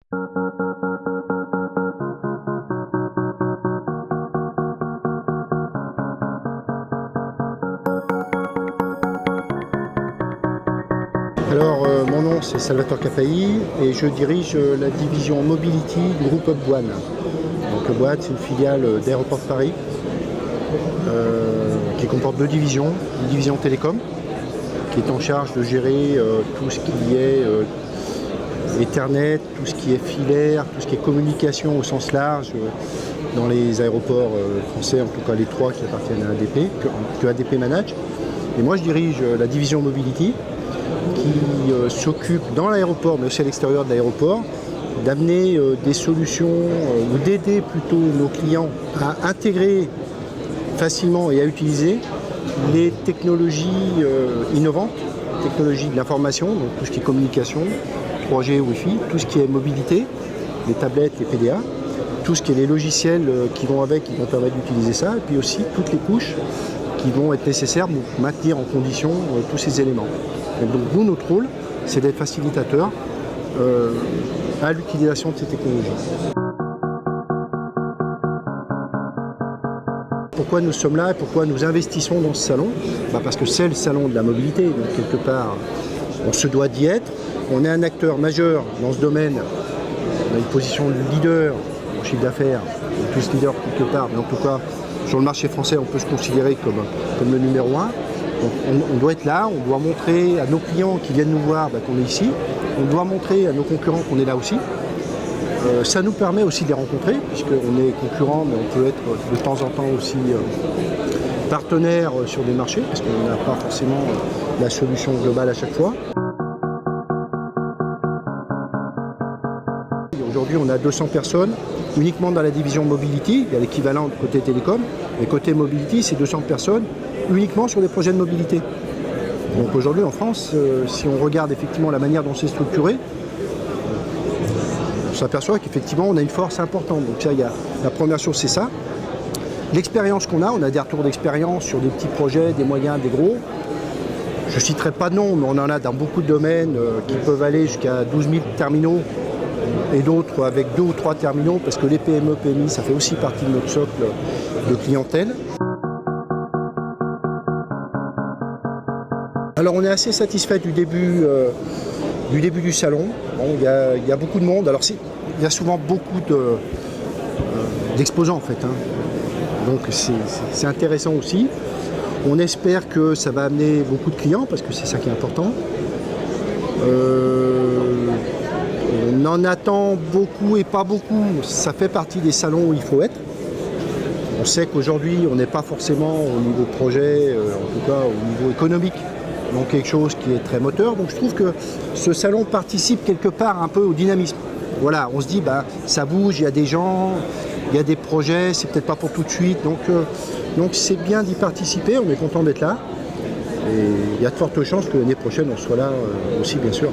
Alors, mon nom c'est Salvatore Capai et je dirige la division Mobility du groupe Upboine. Donc Upboine, c'est une filiale d'Aéroports de Paris qui comporte deux divisions. Une division télécom qui est en charge de gérer tout ce qui est Ethernet, tout ce qui est filaire, tout ce qui est communication au sens large dans les aéroports français, en tout cas les trois qui appartiennent à ADP, que ADP manage. Et moi je dirige la division Mobility qui s'occupe dans l'aéroport, mais aussi à l'extérieur de l'aéroport, d'amener des solutions ou d'aider plutôt nos clients à intégrer facilement et à utiliser les technologies innovantes, technologies de l'information, donc tout ce qui est communication, 3G, Wi-Fi, tout ce qui est mobilité, les tablettes, les PDA, tout ce qui est les logiciels qui vont avec, qui vont permettre d'utiliser ça, et puis aussi toutes les couches qui vont être nécessaires pour maintenir en condition tous ces éléments. Et donc nous, notre rôle, c'est d'être facilitateur à l'utilisation de ces technologies. Pourquoi nous sommes là et pourquoi nous investissons dans ce salon? Parce que c'est le salon de la mobilité, donc quelque part on se doit d'y être. On est un acteur majeur dans ce domaine, on a une position de leader en chiffre d'affaires, on est tous leaders quelque part, mais en tout cas sur le marché français on peut se considérer comme le numéro 1. Donc on doit être là, on doit montrer à nos clients qui viennent nous voir qu'on est ici, on doit montrer à nos concurrents qu'on est là aussi. Ça nous permet aussi de les rencontrer, puisqu'on est concurrents, mais on peut être de temps en temps aussi partenaire sur des marchés, parce qu'on n'a pas forcément la solution globale à chaque fois. Aujourd'hui, on a 200 personnes uniquement dans la division Mobility, il y a l'équivalent côté télécom, mais côté Mobility, c'est 200 personnes uniquement sur des projets de mobilité. Donc aujourd'hui en France, si on regarde effectivement la manière dont c'est structuré, on s'aperçoit qu'effectivement on a une force importante. Donc ça, la première chose c'est ça. L'expérience qu'on a, on a des retours d'expérience sur des petits projets, des moyens, des gros. Je ne citerai pas de nom, mais on en a dans beaucoup de domaines qui peuvent aller jusqu'à 12 000 terminaux et d'autres avec 2 ou 3 terminaux, parce que les PME, PMI, ça fait aussi partie de notre socle de clientèle. Alors on est assez satisfait du début du salon. Bon, il y a beaucoup de monde. Alors il y a souvent beaucoup d'exposants en fait. Donc c'est intéressant aussi. On espère que ça va amener beaucoup de clients parce que c'est ça qui est important. On en attend beaucoup et pas beaucoup. Ça fait partie des salons où il faut être. On sait qu'aujourd'hui on n'est pas forcément au niveau projet, en tout cas au niveau économique. Donc quelque chose qui est très moteur. Donc je trouve que ce salon participe quelque part un peu au dynamisme. Voilà, on se dit ça bouge, il y a des gens, il y a des projets, c'est peut-être pas pour tout de suite. Donc c'est bien d'y participer, on est content d'être là. Et il y a de fortes chances que l'année prochaine on soit là aussi bien sûr.